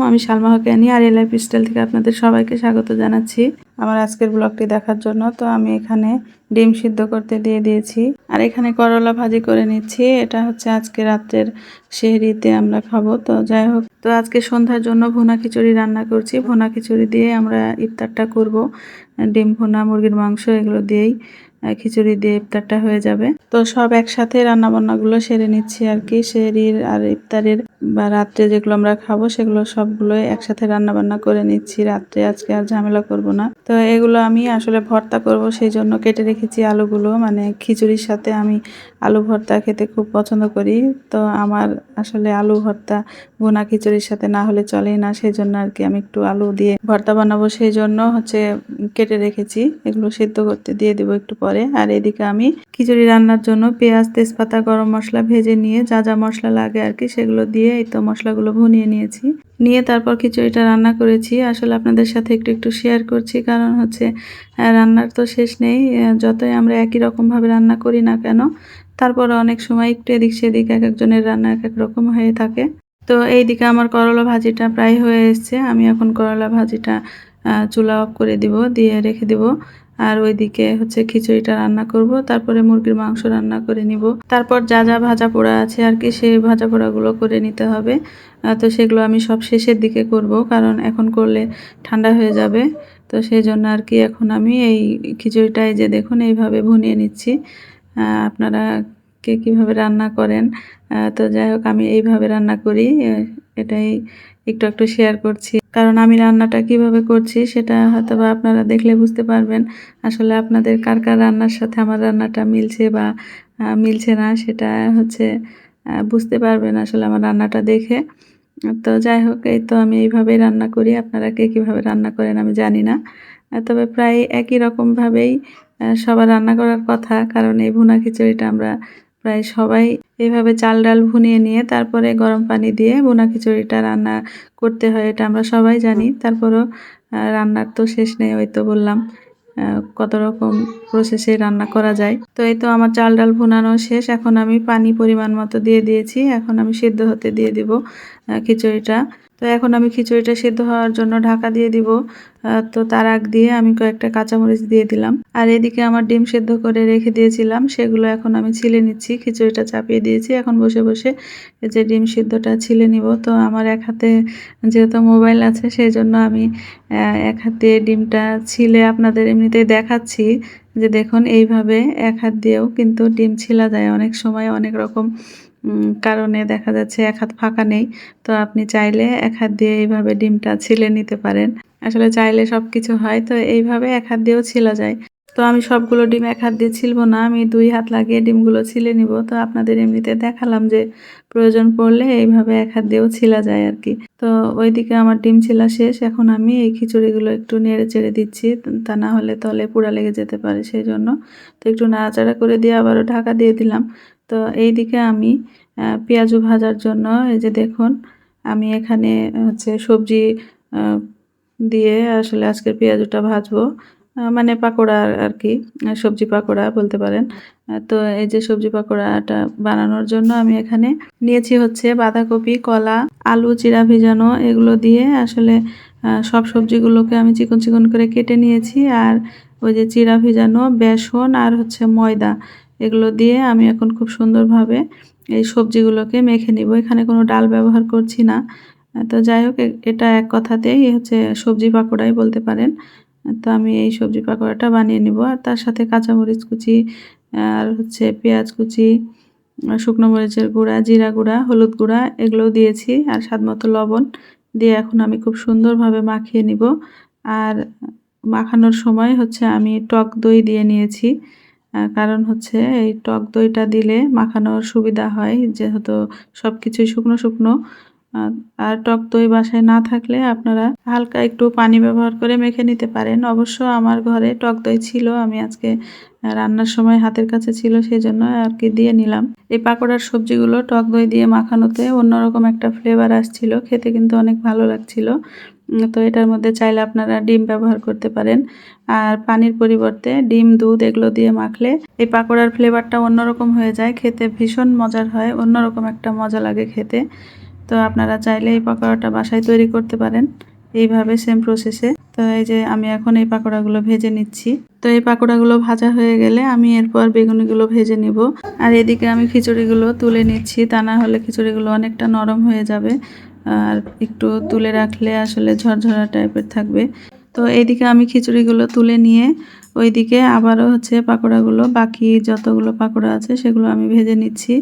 আমি সালমা হকেনি আর life style থেকে আপনাদের সবাইকে স্বাগত জানাচ্ছি আমার আজকের ব্লগটি দেখার জন্য। তো আমি এখানে ডিম সিদ্ধ করতে দিয়ে দিয়েছি আর এখানে করলা ভাজি করে নিচ্ছি। এটা হচ্ছে আজকে রাতের সেহরিতে আমরা খাবো। তো যাই হোক, তো আজকে সন্ধ্যার জন্য ভুনা খিচুড়ি রান্না করছি। ভুনা খিচুড়ি দিয়ে আমরা ইফতারটা করব। ডিম ভুনা, মুরগির মাংস এগুলো দিয়েই খিচুড়ি দিয়ে ইফতারটা হয়ে যাবে। তো সব একসাথে রান্না বান্নাগুলো সেরে নিচ্ছি আর কি। সেহরির আর ইফতারের বা রাত্রে যেগুলো আমরা খাবো সেগুলো সবগুলোই একসাথে রান্না বান্না করে নিচ্ছি রাত্রে। আজকে আর ঝামেলা করব না। তো এগুলো আমি আসলে ভর্তা করব, সেই জন্য কেটে রেখেছি আলুগুলো। মানে খিচুড়ির সাথে আমি আলু ভর্তা খেতে খুব পছন্দ করি। তো আমার আসলে আলু ভর্তা ভুনা খিচুড়ির সাথে না হলে চলেই না, সেই জন্য আর কি আমি একটু আলু দিয়ে ভর্তা বানাবো। সেই জন্য হচ্ছে কেটে রেখেছি, এগুলো সিদ্ধ করতে দিয়ে দেবো একটু পরে। আর এদিকে আমি খিচুড়ি রান্নার জন্য পেঁয়াজ, তেজপাতা, গরম মশলা ভেজে নিয়ে যা যা মশলা লাগে আর কি সেগুলো দিয়ে এই তো মশলাগুলো ভুনিয়ে নিয়েছি। নিয়ে তারপর খিচুড়িটা রান্না করেছি। আসলে আপনাদের সাথে একটু একটু শেয়ার করছি, কারণ হচ্ছে রান্নার তো শেষ নেই। যতই আমরা একই রকমভাবে রান্না করি না কেন, তারপরে অনেক সময় একটু এদিক সেদিক এক একজনের রান্না এক এক রকম হয়ে থাকে। তো এইদিকে আমার করলা ভাজিটা প্রায় হয়ে এসছে। আমি এখন করলা ভাজিটা চুলা অফ করে দিব, দিয়ে রেখে দিব। আর ওইদিকে হচ্ছে খিচুড়িটা রান্না করব, তারপরে মুরগির মাংস রান্না করে নিব। তারপর যা যা ভাজা পোড়া আছে আর কি সেই ভাজা পোড়াগুলো করে নিতে হবে। তো সেগুলো আমি সব শেষের দিকে করব, কারণ এখন করলে ঠান্ডা হয়ে যাবে। তো সেই জন্য আর কি এখন আমি এই খিচুড়িটাই যে দেখুন এইভাবে ভুনিয়ে নিচ্ছি। আপনারা কে কীভাবে রান্না করেন? তো যাই হোক, আমি এইভাবে রান্না করি। এটাই একটু একটু শেয়ার করছি, কারণ আমি রান্নাটা কিভাবে করছি সেটা হয়তো বা আপনারা দেখলে বুঝতে পারবেন আসলে আপনাদের কার কার রান্নার সাথে আমার রান্নাটা মিলছে বা মিলছে না, সেটা হচ্ছে বুঝতে পারবেন আসলে আমার রান্নাটা দেখে। তো যাই হোক, এই তো আমি এইভাবেই রান্না করি। আপনারা কে কীভাবে রান্না করেন আমি জানি না, তবে প্রায় একই রকমভাবেই সবার রান্না করার কথা। কারণ এই ভুনা খিচুড়িটা আমরা প্রায় সবাই এইভাবে চাল ডাল ভুনিয়ে নিয়ে তারপরে গরম পানি দিয়ে ভুনা খিচুড়িটা রান্না করতে হয়, এটা আমরা সবাই জানি। তারপরও রান্নার তো শেষ নেই, ওই তো বললাম কত রকম প্রসেসে রান্না করা যায়। তো এই তো আমার চাল ডাল ভুনানো শেষ। এখন আমি পানি পরিমাণ মতো দিয়ে দিয়েছি। এখন আমি সিদ্ধ হতে দিয়ে দিব খিচুড়িটা। তো এখন আমি খিচুড়িটা সিদ্ধ হওয়ার জন্য ঢাকা দিয়ে দিব। তো তার আগ দিয়ে আমি কয়েকটা কাঁচামরিচ দিয়ে দিলাম। আর এদিকে আমার ডিম সিদ্ধ করে রেখে দিয়েছিলাম, সেগুলো এখন আমি ছিলে নিচ্ছি। খিচুড়িটা চাপিয়ে দিয়েছি, এখন বসে বসে এই যে ডিম সিদ্ধটা ছিলে নিব। তো আমার এক হাতে যেহেতু মোবাইল আছে, সেই জন্য আমি এক হাতে ডিমটা ছিলে আপনাদের এমনিতেই দেখাচ্ছি যে দেখুন এইভাবে এক হাত দিয়েও কিন্তু ডিম ছিলা যায়। অনেক সময় অনেক রকম কারণে দেখা যাচ্ছে এক হাত ফাঁকা নেই, তো আপনি চাইলে এক হাত দিয়ে এইভাবে ডিমটা ছিলে নিতে পারেন। আসলে চাইলে সব কিছু হয়, তো এইভাবে এক হাত দিয়েও ছিলা যায়। তো আমি সবগুলো ডিম এক হাত দিয়ে ছিলবো না, আমি দুই হাত লাগিয়ে ডিমগুলো ছিলে নিব। তো আপনাদের এমনিতে দেখালাম যে প্রয়োজন পড়লে এইভাবে এক হাত দিয়েও ছিলা যায় আর কি। তো ওইদিকে আমার ডিম ছিলা শেষ। এখন আমি এই খিচুড়িগুলো একটু নেড়ে চেড়ে দিচ্ছি, তা না হলে তলে পোড়া লেগে যেতে পারে, সেই জন্য। তো একটু নাড়াচাড়া করে দিয়ে আবারও ঢাকা দিয়ে দিলাম। তো এইদিকে আমি পেঁয়াজু ভাজার জন্য এই যে দেখুন আমি এখানে হচ্ছে সবজি দিয়ে আসলে আজকে পেঁয়াজুটা ভাজবো। মানে পাকোড়া আর কি, সবজি পাকোড়া বলতে পারেন। তো এই যে সবজি পাকোড়াটা বানানোর জন্য আমি এখানে নিয়েছি হচ্ছে বাঁধাকপি, কলা, আলু চিরা ভিজানো, এগুলো দিয়ে আসলে সব সবজিগুলোকে আমি চিকন চিকন করে কেটে নিয়েছি। আর ওই যে চিরা ভিজানো বেসন আর হচ্ছে ময়দা, এগুলো দিয়ে আমি এখন খুব সুন্দরভাবে এই সবজিগুলোকে মেখে নিব। এখানে কোনো ডাল ব্যবহার করছি না। তো যাই হোক, এটা এক কথাতেই হচ্ছে সবজি পাকোড়াই বলতে পারেন। তো আমি এই সবজি পাকোড়াটা বানিয়ে নিব। আর তার সাথে কাঁচামরিচ কুচি আর হচ্ছে পেঁয়াজ কুচি, শুকনো মরিচের গুঁড়া, জিরা গুঁড়া, হলুদ গুঁড়া এগুলোও দিয়েছি, আর স্বাদমতো লবণ দিয়ে এখন আমি খুব সুন্দরভাবে মাখিয়ে নিব। আর মাখানোর সময় হচ্ছে আমি টক দই দিয়ে নিয়েছি, কারণ হচ্ছে এই টক দইটা দিলে মাখানোর সুবিধা হয়, যেহেতু সব কিছুই শুকনো শুকনো। আর টক দই বাসায় না থাকলে আপনারা হালকা একটু পানি ব্যবহার করে মেখে নিতে পারেন। অবশ্য আমার ঘরে টক দই ছিল, আমি আজকে রান্নার সময় হাতের কাছে ছিল, সেই জন্য আর কি দিয়ে নিলাম। এই পাকোড়ার সবজিগুলো টক দই দিয়ে মাখানোতে অন্যরকম একটা ফ্লেভার আসছিল, খেতে কিন্তু অনেক ভালো লাগছিল। তো এটার মধ্যে চাইলে আপনারা ডিম ব্যবহার করতে পারেন। আর পানির পরিবর্তে ডিম, দুধ এগুলো দিয়ে মাখলে এই পাকোড়ার ফ্লেভারটা অন্যরকম হয়ে যায়, খেতে ভীষণ মজার হয়, অন্যরকম একটা মজা লাগে খেতে। তো আপনারা চাইলে এই পাকোড়াটা বাসায় তৈরি করতে পারেন এইভাবে সেম প্রসেসে। তো এই যে আমি এখন এই পাকোড়াগুলো ভেজে নিচ্ছি। তো এই পাকোড়াগুলো ভাজা হয়ে গেলে আমি এরপর বেগুনিগুলো ভেজে নিব। আর এদিকে আমি খিচুড়িগুলো তুলে নিচ্ছি, তা না হলে খিচুড়িগুলো অনেকটা নরম হয়ে যাবে, আর একটু তুলে রাখলে আসলে ঝরঝরা টাইপের থাকবে। তো এইদিকে আমি খিচুড়িগুলো তুলে নিয়ে ওইদিকে আবারও হচ্ছে পাকোড়াগুলো, বাকি যতগুলো পাকোড়া আছে সেগুলো আমি ভেজে নিচ্ছি।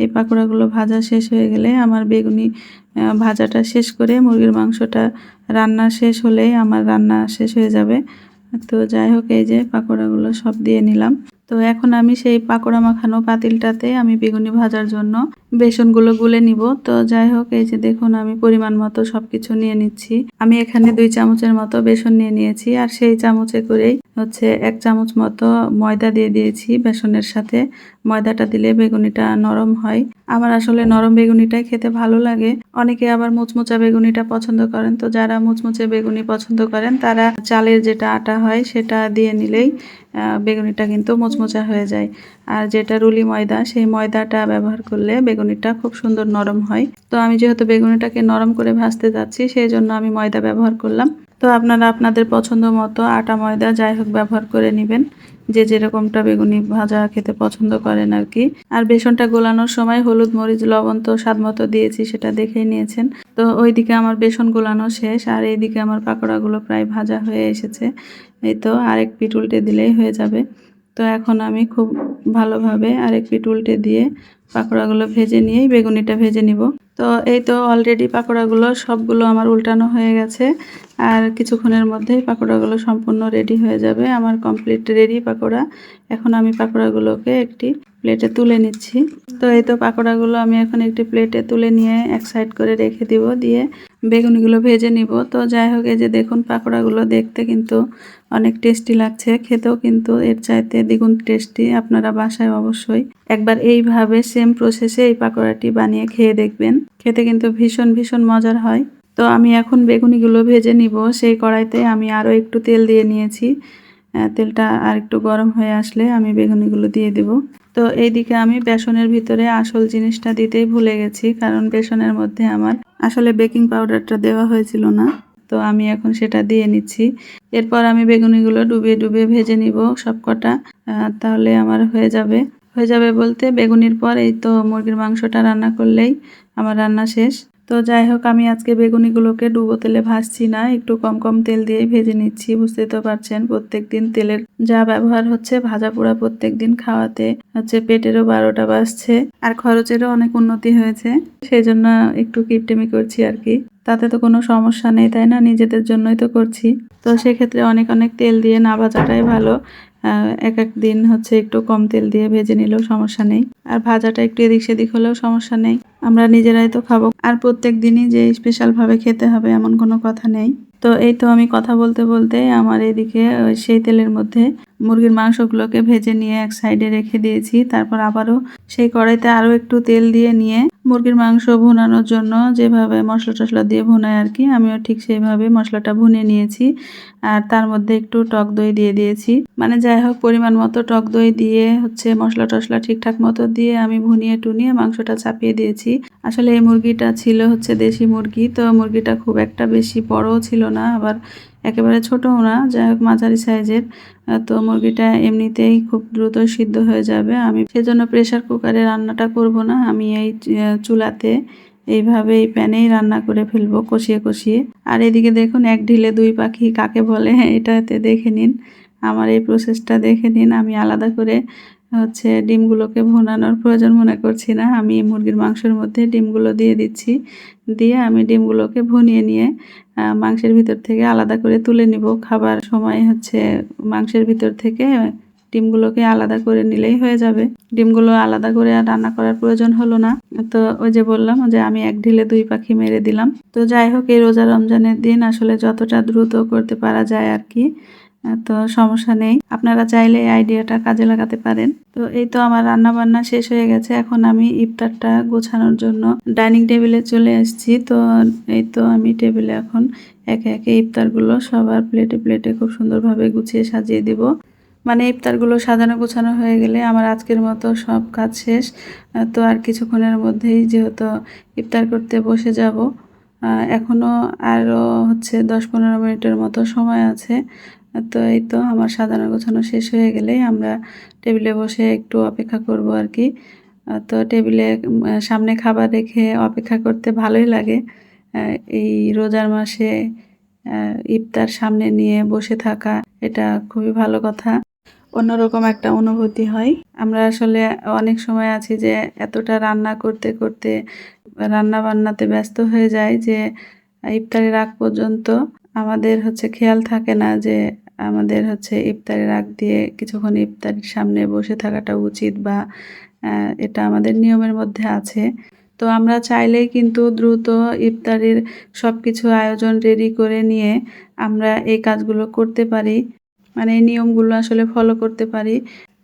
এই পাকোড়াগুলো ভাজা শেষ হয়ে গেলে আমার বেগুনি ভাজাটা শেষ করে মুরগির মাংসটা রান্না শেষ হলেই আমার রান্না শেষ হয়ে যাবে। তো যাই হোক, এই যে পাকোড়াগুলো সব দিয়ে নিলাম। তো এখন আমি সেই পাকোড়া মাখানো পাতিলটাতে আমি বেগুনি ভাজার জন্য বেসনগুলো গুলে নিব। তো যাই হোক, এই যে দেখুন আমি পরিমাণ মতো সবকিছু নিয়ে নিচ্ছি। আমি এখানে 2 চামচের মতো বেসন নিয়ে নিয়েছি, আর সেই চামচে করেই হচ্ছে 1 চামচ মতো ময়দা দিয়ে দিয়েছি বেসনের সাথে। ময়দাটা দিলে বেগুনিটা নরম হয়। আমার আসলে নরম বেগুনিটাই খেতে ভালো লাগে। অনেকে আবার মুচমুচা বেগুনিটা পছন্দ করেন। তো যারা মুচমুচে বেগুনি পছন্দ করেন তারা চালের যেটা আটা হয় সেটা দিয়ে নিলেই বেগুনিটা কিন্তু মুচমুচা হয়ে যায়। আর যেটা রুলি ময়দা, সেই ময়দাটা ব্যবহার করলে বেগুনিটা খুব সুন্দর নরম হয়। তো আমি যেহেতু বেগুনিটাকে নরম করে ভাজতে যাচ্ছি, সেই জন্য আমি ময়দা ব্যবহার করলাম। তো আপনারা আপনাদের পছন্দ মতো আটা ময়দা যাই হোক ব্যবহার করে নেবেন, যে যেরকমটা বেগুনি ভাজা খেতে পছন্দ করেন আর কি। আর বেসনটা গোলানোর সময় হলুদ মরিচ লবণ তো স্বাদ মতো দিয়েছি, সেটা দেখেই নিয়েছেন। তো ওইদিকে আমার বেসন গোলানো শেষ, আর এইদিকে আমার পাকোড়াগুলো প্রায় ভাজা হয়ে এসেছে। এই তো আরেক পিঠ উল্টে দিলেই হয়ে যাবে। তো এখন আমি খুব ভালোভাবে আরেক পিঠ উল্টে দিয়ে পাকোড়াগুলো ভেজে নিয়েই বেগুনিটা ভেজে নিব। তো এই তো অলরেডি পাকোড়াগুলো সবগুলো আমার উল্টানো হয়ে গেছে, আর কিছুক্ষণের মধ্যেই পাকোড়াগুলো সম্পূর্ণ রেডি হয়ে যাবে। আমার কমপ্লিট রেডি পাকোড়া। এখন আমি পাকোড়াগুলোকে একটি প্লেটে তুলে নিচ্ছি। তো এই তো পাকোড়াগুলো আমি এখন একটি প্লেটে তুলে নিয়ে এক সাইড করে রেখে দিব, দিয়ে বেগুনিগুলো ভেজে নিব। তো যাই হোক, এই যে দেখুন পাকোড়াগুলো দেখতে কিন্তু অনেক টেস্টি লাগছে, খেতেও কিন্তু এর চাইতে দ্বিগুণ টেস্টি। আপনারা বাসায় অবশ্যই একবার এইভাবে সেম প্রসেসে এই পাকোড়াটি বানিয়ে খেয়ে দেখবেন, খেতে কিন্তু ভীষণ ভীষণ মজার হয়। তো আমি এখন বেগুনিগুলো ভেজে নিব। সেই কড়াইতে আমি আরও একটু তেল দিয়ে নিয়েছি। তেলটা আর একটু গরম হয়ে আসলে আমি বেগুনিগুলো দিয়ে দেব। তো এইদিকে আমি বেসনের ভিতরে আসল জিনিসটা দিতেই ভুলে গেছি, কারণ বেসনের মধ্যে আমার আসলে বেকিং পাউডারটা দেওয়া হয়েছিল না। তো আমি এখন সেটা দিয়ে নিচ্ছি। এরপর আমি বেগুনিগুলো ডুবিয়ে ডুবিয়ে ভেজে নিব সবকটা, তাহলে আমার হয়ে যাবে। বলতে বেগুনির পর এই তো মুরগির মাংসটা রান্না করলেই আমার রান্না শেষ। তো যাই হোক, আমি আজকে বেগুনিগুলোকে ডুবো তেলে ভাজছি না, একটু কম কম তেল দিয়ে ভেজে নিচ্ছি। বুঝতে তো পারছেন প্রত্যেকদিন তেলের যা ব্যবহার হচ্ছে, ভাজা পোড়া প্রত্যেকদিন খাওয়াতে হচ্ছে পেটেরও 12টা বাজছে, আর খরচেরও অনেক উন্নতি হয়েছে। সেই জন্য একটু কিপটেমি করছি আর কি। তাতে তো কোনো সমস্যা নেই, তাই না? নিজেদের জন্যই তো করছি। তো সেক্ষেত্রে অনেক অনেক তেল দিয়ে না ভাজাটাই ভালো। এক এক দিন হচ্ছে একটু কম তেল দিয়ে ভেজে নিলেও সমস্যা নেই, আর ভাজাটা একটু এদিক সেদিক হলেও সমস্যা নেই। আমরা নিজেরাই তো খাবো, আর প্রত্যেক দিনই যে স্পেশাল ভাবে খেতে হবে এমন কোনো কথা নেই। তো এই তো আমি কথা বলতে বলতে আমার এদিকে সেই তেলের মধ্যে মুরগির মাংসগুলোকে ভেজে নিয়ে এক সাইডে রেখে দিয়েছি। তারপর আবারও সেই কড়াইতে আরও একটু তেল দিয়ে নিয়ে মুরগির মাংস ভুনানোর জন্য যেভাবে মশলা টশলা দিয়ে ভুনাই আর কি, আমিও ঠিক সেইভাবে মশলাটা ভুনে নিয়েছি। আর তার মধ্যে একটু টক দই দিয়ে দিয়েছি। মানে যাই হোক, পরিমাণ মতো টক দই দিয়ে হচ্ছে মশলা টশলা ঠিকঠাক মতো দিয়ে আমি ভুনিয়ে টুনিয়ে মাংসটা চাপিয়ে দিয়েছি। আসলে এই মুরগিটা ছিল হচ্ছে দেশি মুরগি, তো মুরগিটা খুব একটা বেশি বড়ও ছিল না, আবার একেবারে ছোটও না, যাই হোক মাঝারি সাইজের। তো মুরগিটা এমনিতেই খুব দ্রুত সিদ্ধ হয়ে যাবে। আমি সেজন্য প্রেসার কুকারে রান্নাটা করব না, আমি এই চুলাতে এইভাবে এই প্যানেই রান্না করে ফেলবো কষিয়ে কষিয়ে। আর এদিকে দেখুন, এক ঢিলে দুই পাখি কাকে বলে এটাতে দেখে নিন, আমার এই প্রসেসটা দেখে নিন। আমি আলাদা করে হচ্ছে ডিমগুলোকে ভুনানোর প্রয়োজন মনে করছি না, আমি মুরগির মাংসের মধ্যে ডিমগুলো দিয়ে দিচ্ছি। দিয়ে আমি ডিমগুলোকে ভুনিয়ে নিয়ে মাংসের ভিতর থেকে আলাদা করে তুলে নিব। খাবার সময় হচ্ছে মাংসের ভিতর থেকে ডিমগুলোকে আলাদা করে নিলেই হয়ে যাবে। ডিমগুলো আলাদা করে আর রান্না করার প্রয়োজন হলো না। তো ওই যে বললাম যে আমি এক ঢিলে দুই পাখি মেরে দিলাম। তো যাই হোক, এই রোজা রমজানের দিন আসলে যতটা দ্রুত করতে পারা যায় আর কি, তো সমস্যা নেই। আপনারা চাইলে এই আইডিয়াটা কাজে লাগাতে পারেন। তো এই তো আমার রান্না বান্না শেষ হয়ে গেছে। এখন আমি ইফতারটা গোছানোর জন্য ডাইনিং টেবিলে চলে এসেছি। তো এই তো আমি টেবিলে এখন একে একে ইফতারগুলো সবার প্লেটে প্লেটে খুব সুন্দরভাবে গুছিয়ে সাজিয়ে দিব। মানে ইফতারগুলো সাজানো গোছানো হয়ে গেলে আমার আজকের মতো সব কাজ শেষ। তো আর কিছুক্ষণের মধ্যেই যেহেতু ইফতার করতে বসে যাব। এখনও আরও হচ্ছে 10-15 মিনিটের মতো সময় আছে। তো এই তো আমার সাজানো গোছানো শেষ হয়ে গেলেই আমরা টেবিলে বসে একটু অপেক্ষা করব আর কি। তো টেবিলে সামনে খাবার রেখে অপেক্ষা করতে ভালোই লাগে। এই রোজার মাসে ইফতার সামনে নিয়ে বসে থাকা এটা খুবই ভালো কথা। অন্যরকম একটা অনুভূতি হয়। আমরা আসলে অনেক সময় আছি যে এতটা রান্না করতে করতে রান্না বান্নাতে ব্যস্ত হয়ে যায় যে ইফতারের আগ পর্যন্ত আমাদের হচ্ছে খেয়াল থাকে না যে আমাদের হচ্ছে ইফতারের আগ দিয়ে কিছুক্ষণ ইফতারের সামনে বসে থাকাটা উচিত বা এটা আমাদের নিয়মের মধ্যে আছে। তো আমরা চাইলেই কিন্তু দ্রুত ইফতারির সব কিছু আয়োজন রেডি করে নিয়ে আমরা এই কাজগুলো করতে পারি। মানে এই নিয়মগুলো আসলে ফলো করতে পারি।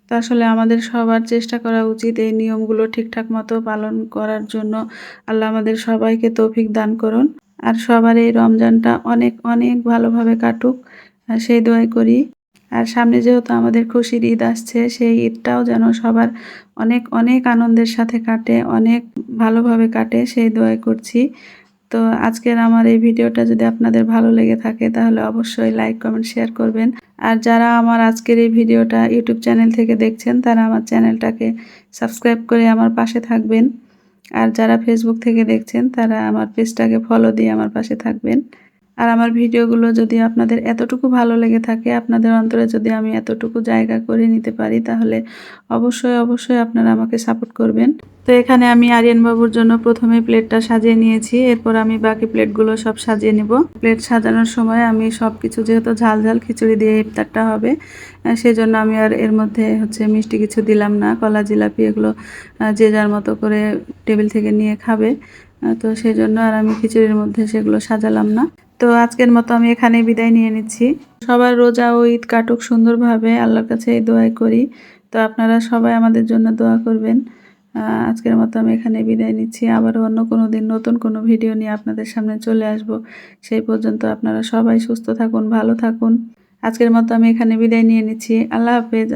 তো আসলে আমাদের সবার চেষ্টা করা উচিত এই নিয়মগুলো ঠিকঠাক মতো পালন করার জন্য। আল্লাহ আমাদের সবাইকে তৌফিক দান করুন। আর সবার এই রমজানটা অনেক অনেক ভালোভাবে কাটুক, সেই দোয়াই করি। আর সামনে যেহেতু আমাদের খুশির ঈদ আসছে, সেই ঈদটাও যেন সবার অনেক অনেক আনন্দের সাথে কাটে, অনেক ভালোভাবে কাটে, সেই দোয়াই করছি। তো আজকের আমার এই ভিডিওটা যদি আপনাদের ভালো লেগে থাকে তাহলে অবশ্যই লাইক, কমেন্ট, শেয়ার করবেন। আর যারা আমার আজকের এই ভিডিওটা ইউটিউব চ্যানেল থেকে দেখছেন তারা আমার চ্যানেলটাকে সাবস্ক্রাইব করে আমার পাশে থাকবেন। আর যারা ফেসবুক থেকে দেখছেন তারা আমার পেজটাকে ফলো দিয়ে আমার পাশে থাকবেন। আর আমার ভিডিওগুলো যদি আপনাদের এতটুকু ভালো লেগে থাকে, আপনাদের অন্তরে যদি আমি এতটুকু জায়গা করে নিতে পারি তাহলে অবশ্যই অবশ্যই আপনারা আমাকে সাপোর্ট করবেন। তো এখানে আমি আরিয়ান বাবুর জন্য প্রথমে প্লেটটা সাজিয়ে নিয়েছি, এরপর আমি বাকি প্লেটগুলো সব সাজিয়ে নেব। প্লেট সাজানোর সময় আমি সব কিছু যেহেতু ঝাল ঝাল খিচুড়ি দিয়ে ইফতারটা হবে, সেজন্য আমি আর এর মধ্যে হচ্ছে মিষ্টি কিছু দিলাম না। কলা, জিলাপি এগুলো যে যার মতো করে টেবিল থেকে নিয়ে খাবে। তো সেই জন্য আর আমি খিচুড়ির মধ্যে সেগুলো সাজালাম না। তো আজকের মতো আমি এখানেই বিদায় নিয়ে নিচ্ছি। সবার রোজা ও ঈদ কাটুক সুন্দরভাবে, আল্লাহর কাছে এই দোয়াই করি। তো আপনারা সবাই আমাদের জন্য দোয়া করবেন। আজকের মতো আমি এখানে বিদায় নিচ্ছি। আবারও অন্য কোনো দিন নতুন কোনো ভিডিও নিয়ে আপনাদের সামনে চলে আসব। সেই পর্যন্ত আপনারা সবাই সুস্থ থাকুন, ভালো থাকুন। আজকের মতো আমি এখানে বিদায় নিয়ে নিচ্ছি। আল্লাহ হাফেজ।